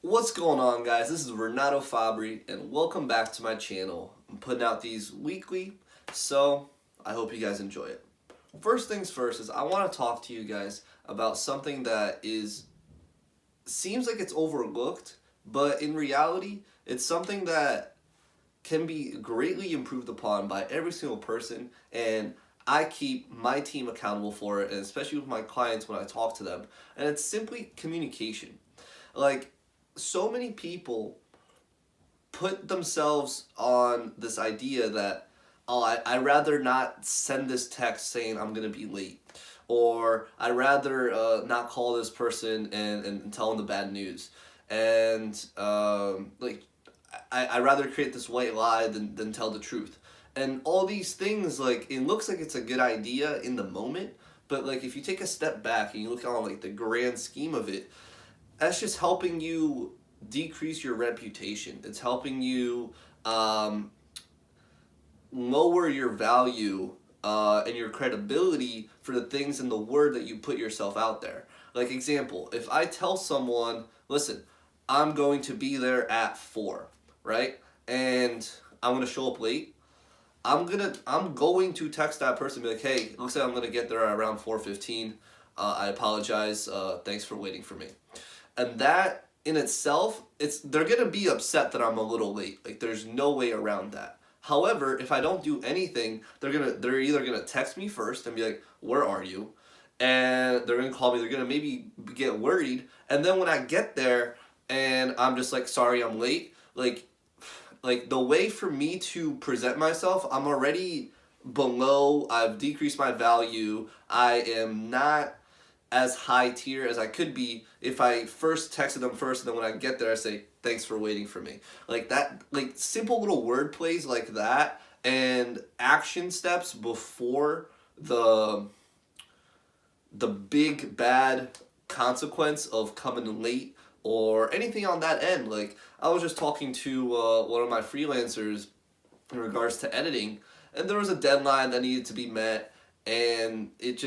What's going on, guys? This is Renato Fabri and welcome back to my channel. I'm putting out these weekly, so I hope you guys enjoy it. First things first is I want to talk to you guys about something that seems like it's overlooked, but in reality it's something that can be greatly improved upon by every single person, and I keep my team accountable for it, and especially with my clients when I talk to them. And it's simply communication. Like, so many people put themselves on this idea that, oh, I'd rather not send this text saying I'm going to be late. Or I'd rather not call this person and tell them the bad news. And, I'd rather create this white lie than tell the truth. And all these things, like, it looks like it's a good idea in the moment. But, like, if you take a step back and you look on, like, the grand scheme of it, that's just helping you decrease your reputation. It's helping you lower your value and your credibility for the things in the word that you put yourself out there. Like, example, if I tell someone, listen, I'm going to be there at 4, right? And I'm gonna show up late. I'm going to text that person and be like, hey, it looks like I'm gonna get there at around 4:15. I apologize. Thanks for waiting for me. And that in itself, they're gonna be upset that I'm a little late. Like, there's no way around that. However, if I don't do anything, they're either gonna text me first and be like, "Where are you?" And they're gonna call me. They're gonna maybe get worried. And then when I get there and I'm just like, "Sorry, I'm late." Like the way for me to present myself, I'm already below. I've decreased my value. I am not as high tier as I could be if I first texted them first, and then when I get there I say thanks for waiting for me. Like that, like simple little word plays like that and action steps before the big bad consequence of coming late or anything on that end. Like, I was just talking to one of my freelancers in regards to editing, and there was a deadline that needed to be met, and it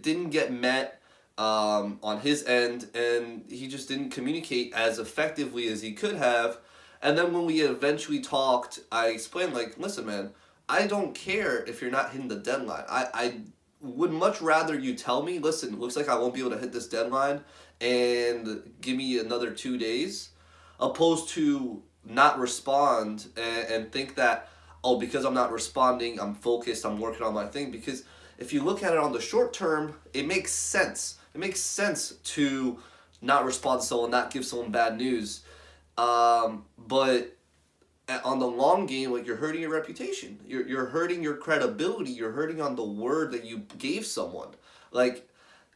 didn't get met on his end, and he just didn't communicate as effectively as he could have. And then when we eventually talked, I explained, like, listen, man, I don't care if you're not hitting the deadline. I would much rather you tell me, listen, looks like I won't be able to hit this deadline and give me another 2 days, opposed to not respond and think that, oh, because I'm not responding, I'm focused, I'm working on my thing. Because if you look at it on the short term, it makes sense. It makes sense to not respond to someone, not give someone bad news. But on the long game, like, you're hurting your reputation. You're hurting your credibility. You're hurting on the word that you gave someone. Like,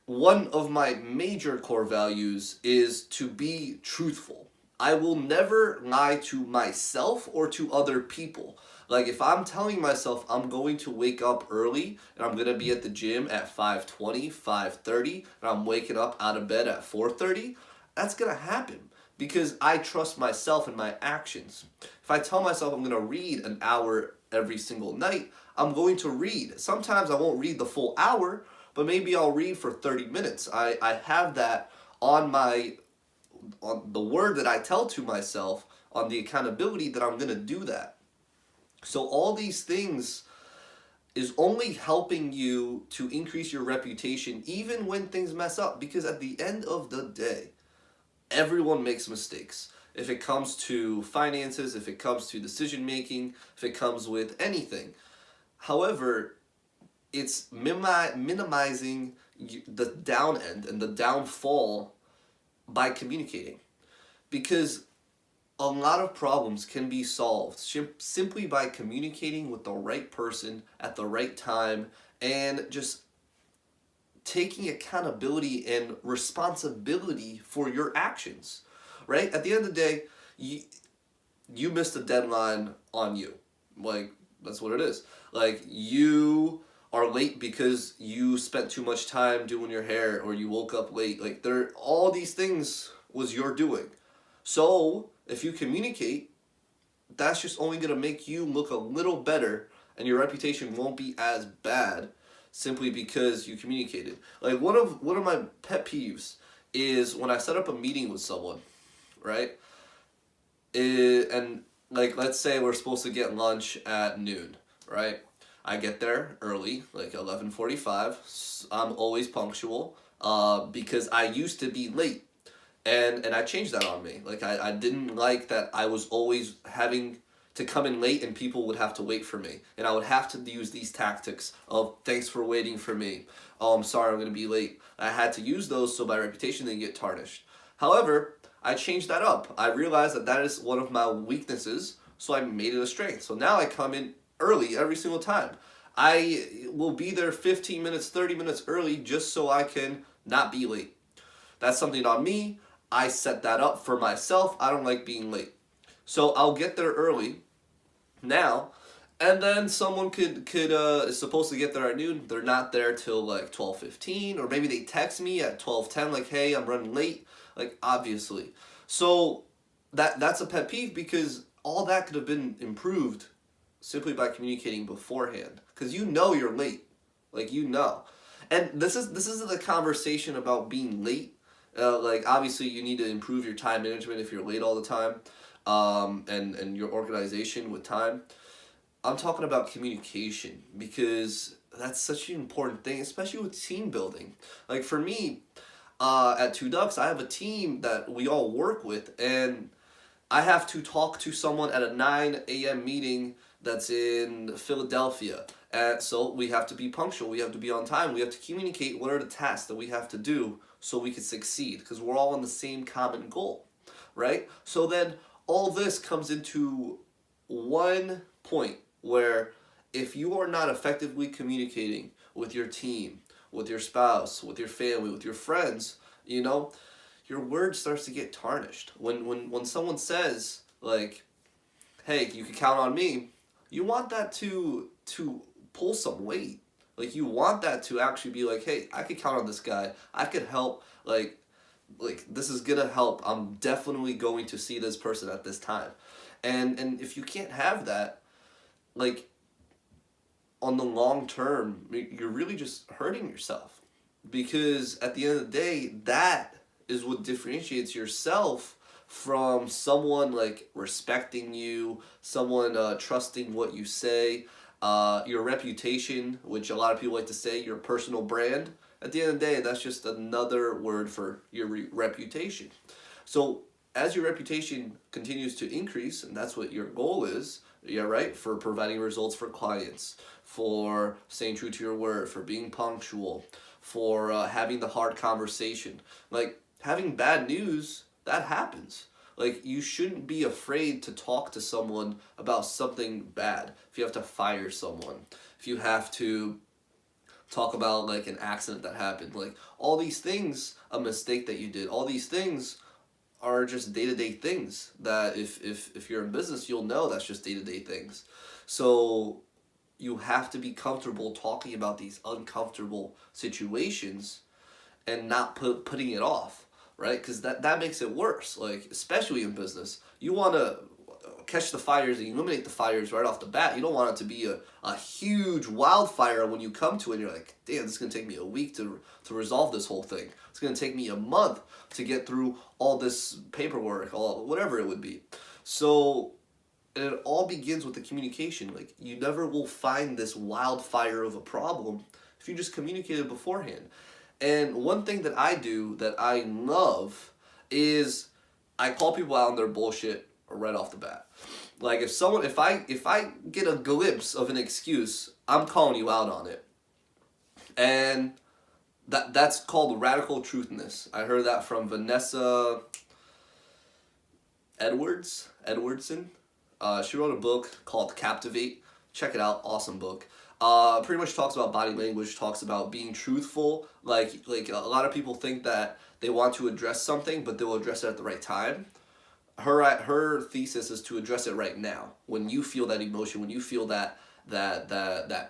one of my major core values is to be truthful. I will never lie to myself or to other people. Like, if I'm telling myself I'm going to wake up early and I'm going to be at the gym at 5:20, 5:30, and I'm waking up out of bed at 4:30, that's going to happen because I trust myself and my actions. If I tell myself I'm going to read an hour every single night, I'm going to read. Sometimes I won't read the full hour, but maybe I'll read for 30 minutes. I have that on the word that I tell to myself, on the accountability that I'm going to do that. So all these things is only helping you to increase your reputation even when things mess up, because at the end of the day, everyone makes mistakes. If it comes to finances, if it comes to decision making, if it comes with anything. However, it's minimizing the down end and the downfall by communicating. Because a lot of problems can be solved simply by communicating with the right person at the right time and just taking accountability and responsibility for your actions, right? At the end of the day, you missed a deadline on you. Like, that's what it is. Like, you are late because you spent too much time doing your hair or you woke up late. Like, all these things was your doing. So if you communicate, that's just only going to make you look a little better, and your reputation won't be as bad simply because you communicated. Like, one of my pet peeves is when I set up a meeting with someone, right? And like, let's say we're supposed to get lunch at noon, right? I get there early, like 11:45. I'm always punctual, because I used to be late, and I changed that on me. Like, I didn't like that I was always having to come in late and people would have to wait for me, and I would have to use these tactics of thanks for waiting for me. Oh, I'm sorry, I'm gonna be late. I had to use those so my reputation didn't get tarnished. However, I changed that up. I realized that that is one of my weaknesses, so I made it a strength. So now I come in early every single time. I will be there 15 minutes, 30 minutes early just so I can not be late. That's something on me. I set that up for myself. I don't like being late. So I'll get there early now, and then someone could is supposed to get there at noon. They're not there till like 12:15, or maybe they text me at 12:10 like, "Hey, I'm running late." Like, obviously. So that's a pet peeve, because all that could have been improved simply by communicating beforehand, because you know you're late. Like, you know. And this isn't a conversation about being late. Like, obviously you need to improve your time management if you're late all the time, and your organization with time. I'm talking about communication, because that's such an important thing, especially with team building. Like, for me, at Two Ducks, I have a team that we all work with, and I have to talk to someone at a 9 a.m. meeting that's in Philadelphia. And so we have to be punctual, we have to be on time, we have to communicate what are the tasks that we have to do so we can succeed, because we're all on the same common goal, right? So then all this comes into one point where, if you are not effectively communicating with your team, with your spouse, with your family, with your friends, your word starts to get tarnished. When someone says, like, "Hey, you can count on me," you want that to pull some weight. Like, you want that to actually be like, "Hey, I could count on this guy. I could help. Like this is gonna help. I'm definitely going to see this person at this time." And if you can't have that, like, on the long term, you're really just hurting yourself. Because at the end of the day, that is what differentiates yourself from someone, like, respecting you, someone trusting what you say, your reputation, which a lot of people like to say, your personal brand. At the end of the day, that's just another word for your reputation. So as your reputation continues to increase, and that's what your goal is, yeah, right, for providing results for clients, for staying true to your word, for being punctual, for having the hard conversation. Like, having bad news, that happens. Like, you shouldn't be afraid to talk to someone about something bad. If you have to fire someone, if you have to talk about, like, an accident that happened, like, all these things, a mistake that you did, all these things are just day-to-day things that if you're in business, you'll know that's just day-to-day things. So you have to be comfortable talking about these uncomfortable situations and not putting it off, right? Because that makes it worse. Like, especially in business, you want to catch the fires and eliminate the fires right off the bat. You don't want it to be a huge wildfire when you come to it and you're like, "Damn, this is going to take me a week to resolve this whole thing. It's going to take me a month to get through all this paperwork," whatever it would be. So it all begins with the communication. Like, you never will find this wildfire of a problem if you just communicate it beforehand. And one thing that I do that I love is I call people out on their bullshit right off the bat. Like, if I get a glimpse of an excuse, I'm calling you out on it. And that's called radical truthness. I heard that from Vanessa Edwardson. She wrote a book called Captivate. Check it out, awesome book. Pretty much talks about body language, talks about being truthful. Like a lot of people think that they want to address something, but they will address it at the right time. Her thesis is to address it right now, when you feel that emotion, when you feel that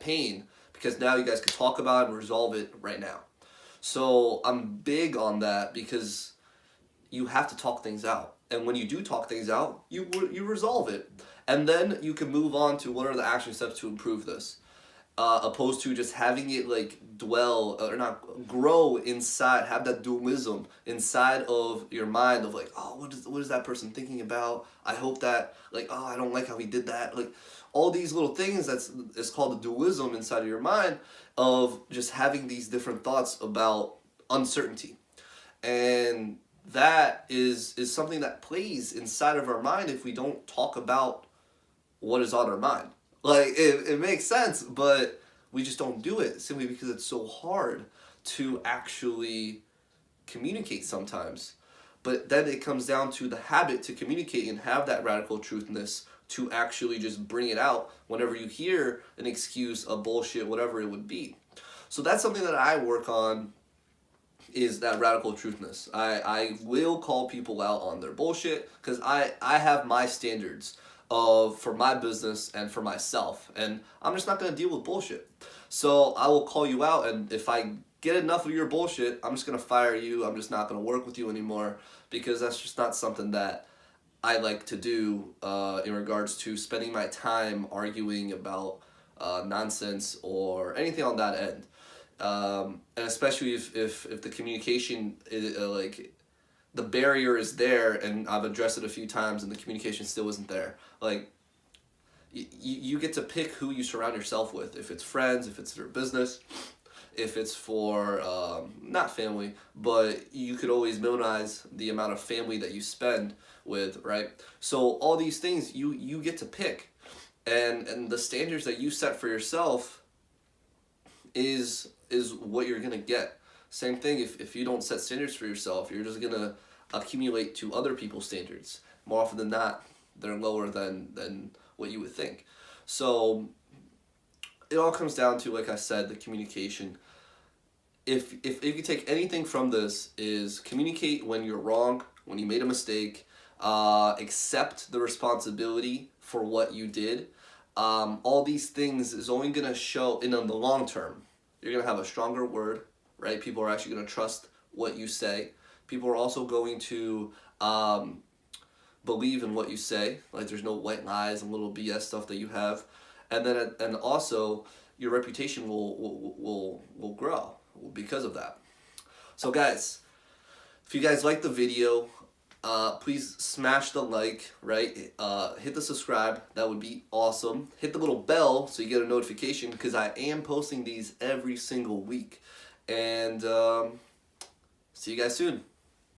pain, because now you guys can talk about it and resolve it right now. So I'm big on that, because you have to talk things out, and when you do talk things out, you resolve it, and then you can move on to what are the action steps to improve this. opposed to just having it like dwell or not grow inside, have that dualism inside of your mind of like, oh, what is that person thinking about? I hope that, like, oh, I don't like how he did that, like all these little things. It's called the dualism inside of your mind of just having these different thoughts about uncertainty. And that is something that plays inside of our mind if we don't talk about what is on our mind. Like, it makes sense, but we just don't do it simply because it's so hard to actually communicate sometimes. But then it comes down to the habit to communicate and have that radical truthness to actually just bring it out whenever you hear an excuse, a bullshit, whatever it would be. So that's something that I work on, is that radical truthness. I will call people out on their bullshit because I have my standards of for my business and for myself, and I'm just not going to deal with bullshit. So I will call you out, and if I get enough of your bullshit, I'm just going to fire you. I'm just not going to work with you anymore because that's just not something that I like to do in regards to spending my time arguing about nonsense or anything on that end. And especially if the communication is, like, the barrier is there and I've addressed it a few times and the communication still isn't there. Like, you get to pick who you surround yourself with. If it's friends, if it's your business, if it's for, not family, but you could always minimize the amount of family that you spend with, right? So all these things you get to pick. And the standards that you set for yourself is what you're gonna get. Same thing if you don't set standards for yourself, you're just gonna accumulate to other people's standards. More often than not, they're lower than what you would think. So it all comes down to, like I said, the communication. If you take anything from this, is communicate when you're wrong, when you made a mistake, accept the responsibility for what you did. All these things is only going to show in the long term. You're going to have a stronger word, right? People are actually going to trust what you say. People are also going to believe in what you say. Like, there's no white lies and little BS stuff that you have. And then and also your reputation will grow because of that. So guys, if you guys like the video, please smash the like, right? Hit the subscribe, that would be awesome. Hit the little bell so you get a notification because I am posting these every single week. And see you guys soon.